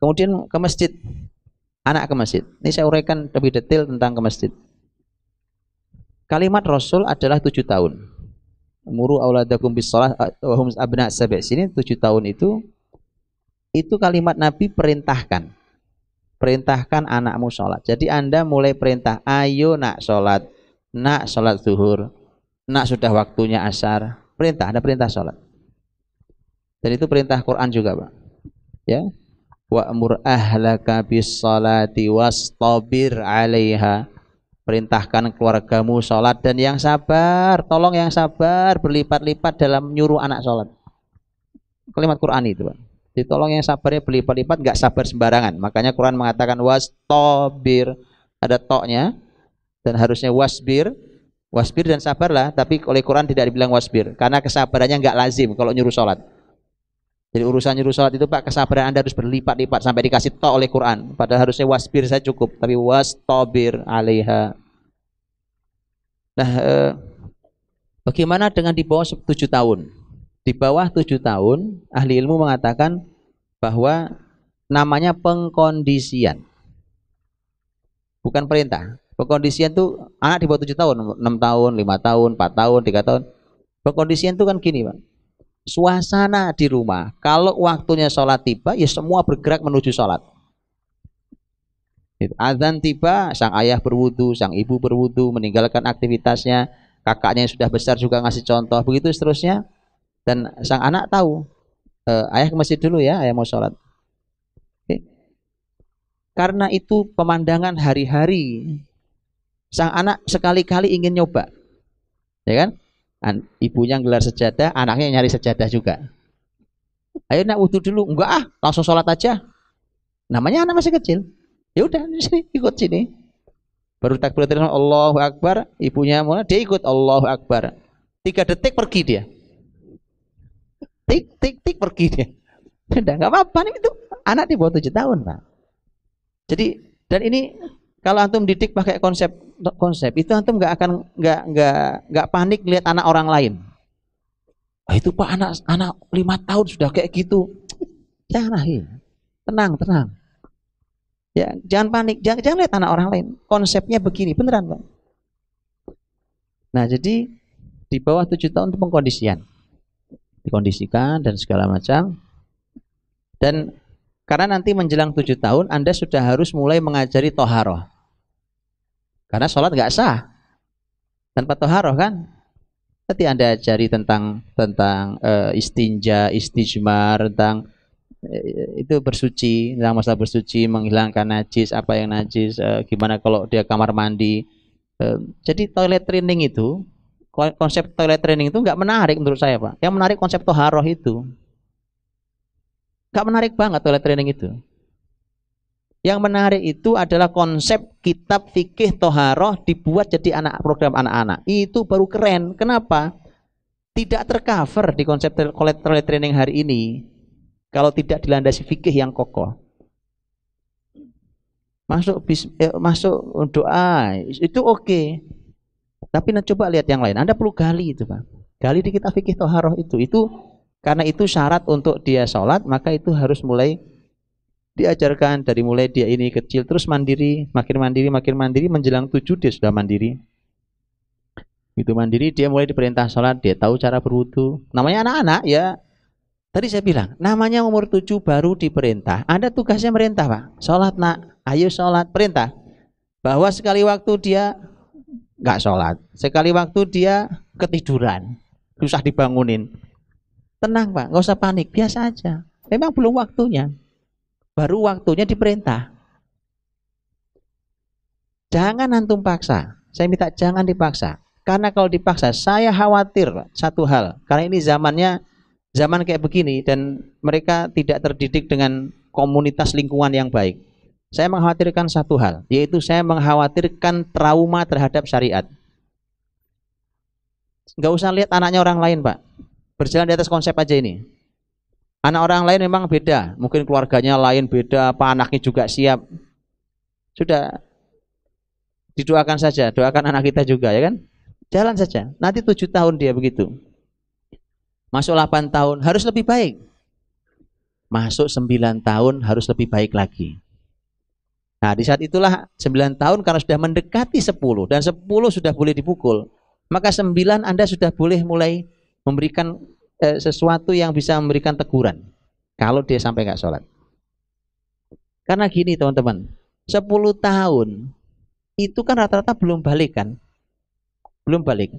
Kemudian ke masjid, anak ke masjid. Ini saya uraikan lebih detail tentang ke masjid. Kalimat Rasul adalah 7 tahun. Muru auladakum bis shalah wa hum abna sab'a sinin. 7 tahun itu kalimat Nabi perintahkan. Perintahkan anakmu sholat. Jadi Anda mulai perintah, ayo nak sholat, nak sholat zuhur, nak sudah waktunya asar. Perintah, ada perintah sholat. Dan itu perintah Quran juga, Pak. Ya. Wa'mur ahlaka bis sholati wastabir 'alaiha. Perintahkan keluargamu sholat dan yang sabar, tolong yang sabar berlipat-lipat dalam nyuruh anak sholat. Kalimat Quran itu, Pak. Jadi tolong yang sabarnya berlipat-lipat, nggak sabar sembarangan. Makanya Quran mengatakan wastabir, ada toknya, dan harusnya wasbir dan sabarlah. Tapi oleh Quran tidak dibilang wasbir, karena kesabarannya nggak lazim kalau nyuruh sholat. Jadi urusan nyuruh sholat itu, Pak, kesabaran Anda harus berlipat-lipat sampai dikasih tok oleh Quran. Padahal harusnya wasbir saja cukup, tapi wastabir 'alaiha. Nah, bagaimana dengan di bawah 7 tahun? Di bawah 7 tahun, ahli ilmu mengatakan bahwa namanya pengkondisian. Bukan perintah. Pengkondisian itu anak di bawah 7 tahun, 6 tahun, 5 tahun, 4 tahun, 3 tahun. Pengkondisian itu kan gini, Pak. Suasana di rumah, kalau waktunya sholat tiba, ya semua bergerak menuju sholat. Azan tiba, sang ayah berwudu, sang ibu berwudu, meninggalkan aktivitasnya, kakaknya yang sudah besar juga ngasih contoh, begitu seterusnya. Dan sang anak tahu, ayah ke masjid dulu ya, ayah mau sholat. Oke. Karena itu pemandangan hari-hari, sang anak sekali-kali ingin nyoba, ya kan? Ibunya gelar sejadah, anaknya nyari sejadah juga. Ayo nak wudu dulu, enggak langsung sholat aja. Namanya anak masih kecil. Ya udah di sini, ikut sini. Baru takbiratul ihram Allahu Akbar, ibunya mulai dia ikut Allahu Akbar. 3 detik pergi dia. Tik pergi dia. Udah nggak apa-apa nih, itu anak di bawah 7 tahun, Pak. Jadi dan ini kalau antum didik pakai konsep itu, antum nggak panik lihat anak orang lain. Itu Pak, anak 5 tahun sudah kayak gitu. Jangan, tenang. Ya, jangan panik, jangan lihat anak orang lain. Konsepnya begini, beneran, Pak. Nah, jadi di bawah 7 tahun itu pengkondisian. Dikondisikan dan segala macam. Dan karena nanti menjelang 7 tahun Anda sudah harus mulai mengajari toharoh. Karena sholat nggak sah tanpa toharoh kan. Nanti Anda ajari tentang istinja, istijmar, tentang itu bersuci, tentang masalah bersuci, menghilangkan najis, apa yang najis, gimana kalau dia kamar mandi. Jadi toilet training itu, konsep toilet training itu nggak menarik menurut saya, Pak. Yang menarik konsep toharoh itu. Nggak menarik banget toilet training itu. Yang menarik itu adalah konsep kitab fikih toharoh dibuat jadi program anak-anak. Itu baru keren. Kenapa? Tidak tercover di konsep toilet training hari ini kalau tidak dilandasi fikih yang kokoh. Masuk doa itu oke. Tapi coba lihat yang lain. Anda perlu gali itu, Pak. Gali di kitab fikih toharoh itu. Karena itu syarat untuk dia sholat, maka itu harus mulai diajarkan dari mulai dia ini kecil, terus mandiri, makin mandiri, menjelang 7 dia sudah mandiri. Itu mandiri, dia mulai diperintah sholat, dia tahu cara berwudu. Namanya anak-anak ya. Tadi saya bilang, namanya umur 7 baru diperintah. Anda tugasnya merintah, Pak. Sholat nak, ayo sholat, perintah. Bahwa sekali waktu dia nggak sholat, sekali waktu dia ketiduran, susah dibangunin. Tenang, Pak, nggak usah panik, biasa aja. Memang belum waktunya. Baru waktunya diperintah. Jangan antum paksa. Saya minta jangan dipaksa. Karena kalau dipaksa, saya khawatir satu hal. Karena ini zaman kayak begini dan mereka tidak terdidik dengan komunitas lingkungan yang baik. Saya mengkhawatirkan satu hal, yaitu saya mengkhawatirkan trauma terhadap syariat. Nggak usah lihat anaknya orang lain, Pak. Berjalan di atas konsep aja ini. Anak orang lain memang beda, mungkin keluarganya lain beda, apa anaknya juga siap. Sudah didoakan saja, doakan anak kita juga, ya kan? Jalan saja. Nanti 7 tahun dia begitu. Masuk 8 tahun harus lebih baik. masuk 9 tahun harus lebih baik lagi. Nah, di saat itulah 9 tahun karena sudah mendekati 10 dan 10 sudah boleh dipukul, maka 9 Anda sudah boleh mulai memberikan sesuatu yang bisa memberikan teguran kalau dia sampai nggak sholat. Karena gini teman-teman, 10 tahun itu kan rata-rata belum balik kan? Belum balik.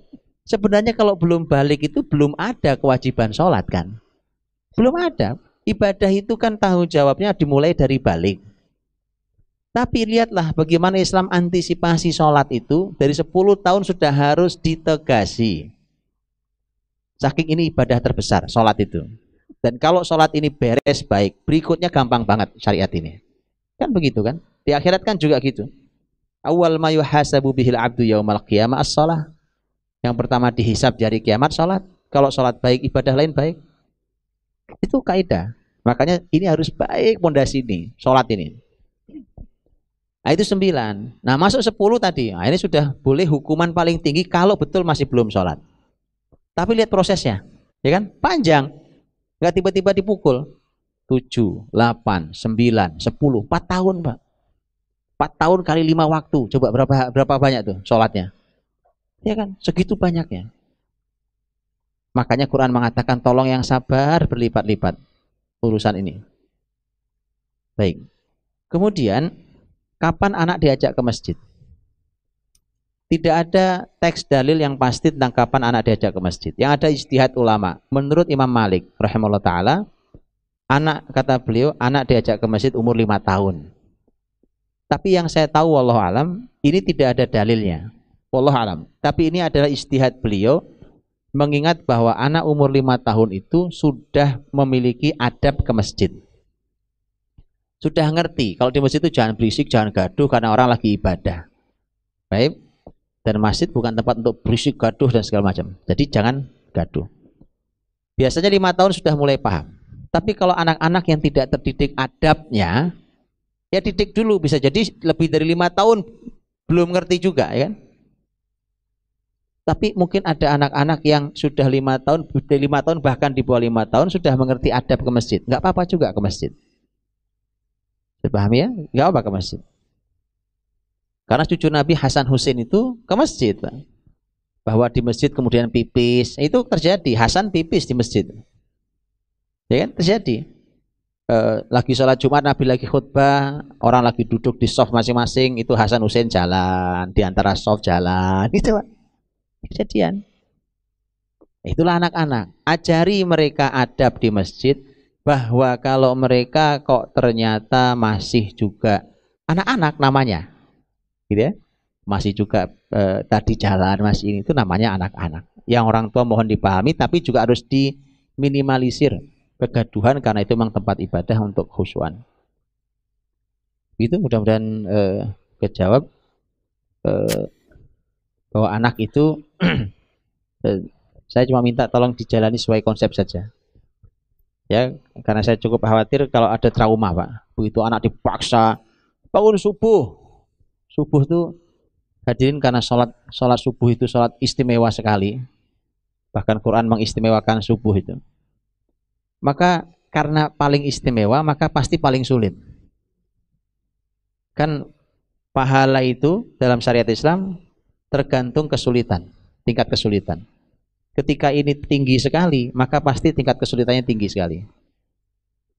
Sebenarnya kalau belum balik itu belum ada kewajiban sholat kan? Belum ada. Ibadah itu kan tanggung jawabnya dimulai dari balik. Tapi lihatlah bagaimana Islam antisipasi sholat itu dari 10 tahun sudah harus ditegasi. Saking ini ibadah terbesar, sholat itu. Dan kalau sholat ini beres baik, berikutnya gampang banget syariat ini. Kan begitu kan? Di akhirat kan juga gitu. Awal ma yuhasabu bihil abdu yaumal qiyamah as-shalah. Yang pertama dihisab di hari kiamat sholat. Kalau sholat baik, ibadah lain baik. Itu kaidah. Makanya ini harus baik pondasi ini, sholat ini. Nah, itu 9. Nah, masuk 10 tadi. Nah, ini sudah boleh hukuman paling tinggi kalau betul masih belum sholat. Tapi lihat prosesnya, ya kan? Panjang. Nggak tiba-tiba dipukul. 7, 8, 9, 10, 4 tahun, Pak. 4 tahun kali 5 waktu. Coba berapa banyak tuh sholatnya? Ya kan? Segitu banyaknya. Makanya Quran mengatakan tolong yang sabar berlipat-lipat urusan ini. Baik. Kemudian kapan anak diajak ke masjid? Tidak ada teks dalil yang pasti tentang kapan anak diajak ke masjid. Yang ada ijtihad ulama. Menurut Imam Malik rahimahullah taala, anak, kata beliau, anak diajak ke masjid umur 5 tahun. Tapi yang saya tahu wallahu alam, ini tidak ada dalilnya. Wallahu alam. Tapi ini adalah ijtihad beliau mengingat bahwa anak umur 5 tahun itu sudah memiliki adab ke masjid. Sudah ngerti kalau di masjid itu jangan berisik, jangan gaduh karena orang lagi ibadah. Baik. Dan masjid bukan tempat untuk berisik, gaduh dan segala macam. Jadi jangan gaduh. Biasanya 5 tahun sudah mulai paham. Tapi kalau anak-anak yang tidak terdidik adabnya, ya didik dulu. Bisa jadi lebih dari 5 tahun belum ngerti juga, ya kan? Tapi mungkin ada anak-anak yang sudah 5 tahun, 5 tahun bahkan di bawah 5 tahun sudah mengerti adab ke masjid. Nggak apa-apa juga ke masjid. Dipahami ya? Nggak apa-apa ke masjid. Karena cucu Nabi Hasan Husain itu ke masjid, Pak. Bahwa di masjid kemudian pipis, itu terjadi. Hasan pipis di masjid, ya kan? Terjadi. Lagi sholat Jumat, Nabi lagi khutbah, orang lagi duduk di soft masing-masing, itu Hasan Husain jalan di antara soft jalan, gitu Pak. Kejadian. Itulah anak-anak. Ajari mereka adab di masjid, bahwa kalau mereka kok ternyata masih juga anak-anak namanya, gitu ya, masih juga tadi jalan masih ini, itu namanya anak-anak. Yang orang tua mohon dipahami, tapi juga harus diminimalisir kegaduhan karena itu memang tempat ibadah untuk khusyuan. Itu mudah-mudahan kejawab bahwa anak itu saya cuma minta tolong dijalani sesuai konsep saja. Ya, karena saya cukup khawatir kalau ada trauma, Pak. Begitu anak dipaksa bangun subuh. Subuh itu hadirin karena sholat subuh itu sholat istimewa sekali. Bahkan Quran mengistimewakan subuh itu. Maka karena paling istimewa maka pasti paling sulit. Kan pahala itu dalam syariat Islam tergantung kesulitan, tingkat kesulitan. Ketika ini tinggi sekali maka pasti tingkat kesulitannya tinggi sekali.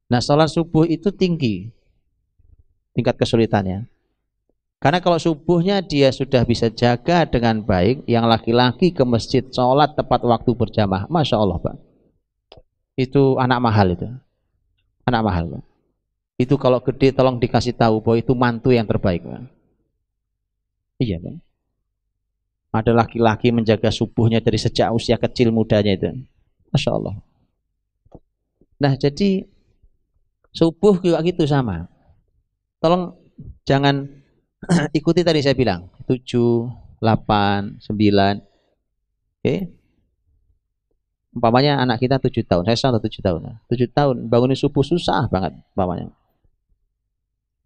Nah sholat subuh itu tinggi tingkat kesulitannya. Karena kalau subuhnya dia sudah bisa jaga dengan baik, yang laki-laki ke masjid sholat tepat waktu berjamaah, Masya Allah Pak. Itu anak mahal itu. Anak mahal Pak. Itu kalau gede tolong dikasih tahu bahwa itu mantu yang terbaik Pak. Iya Pak. Ada laki-laki menjaga subuhnya dari sejak usia kecil mudanya itu. Masya Allah. Nah jadi subuh juga gitu sama. Tolong jangan ikuti tadi saya bilang 7, 8, 9. Oke. Umpamanya anak kita 7 tahun, saya contoh 7 tahun. 7 tahun bangunin subuh susah banget umpamanya.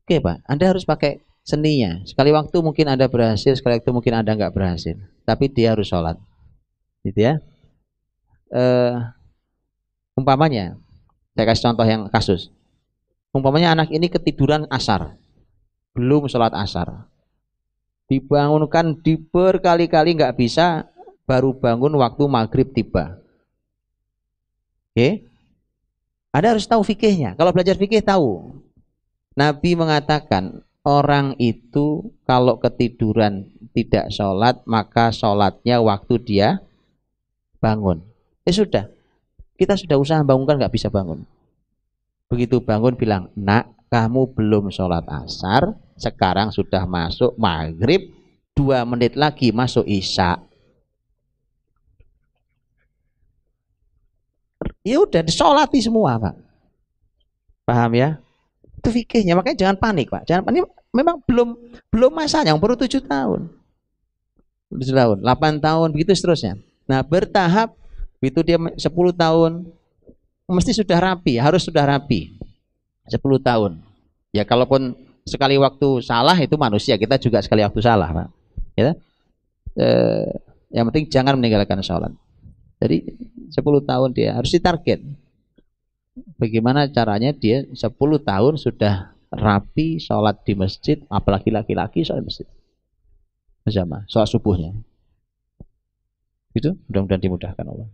Oke, Pak. Anda harus pakai seninya. Sekali waktu mungkin Anda berhasil, sekali waktu mungkin Anda nggak berhasil. Tapi dia harus sholat. Gitu ya. Umpamanya saya kasih contoh yang kasus. Umpamanya anak ini ketiduran asar, belum sholat asar, dibangunkan berkali-kali nggak bisa, baru bangun waktu maghrib tiba. Oke, Anda harus tahu fikihnya. Kalau belajar fikih tahu. Nabi mengatakan orang itu kalau ketiduran tidak sholat maka sholatnya waktu dia bangun. Sudah, kita sudah usaha bangunkan nggak bisa bangun. Begitu bangun bilang, nak kamu belum sholat asar, sekarang sudah masuk maghrib, 2 menit lagi masuk isya. Ya udah disolati semua Pak. Paham ya? Itu fikihnya, makanya jangan panik Pak. Jangan panik. Memang belum masanya, baru 7 tahun. 7 tahun, 8 tahun, begitu seterusnya. Nah bertahap, itu dia 10 tahun, mesti sudah rapi, harus sudah rapi. 10 tahun. Ya kalaupun sekali waktu salah itu manusia, kita juga sekali waktu salah Pak. Ya? Yang penting jangan meninggalkan sholat. Jadi 10 tahun dia harus ditarget. Bagaimana caranya dia 10 tahun sudah rapi sholat di masjid, apalagi laki-laki sholat di masjid bersama sholat subuhnya. Itu mudah-mudahan dimudahkan Allah.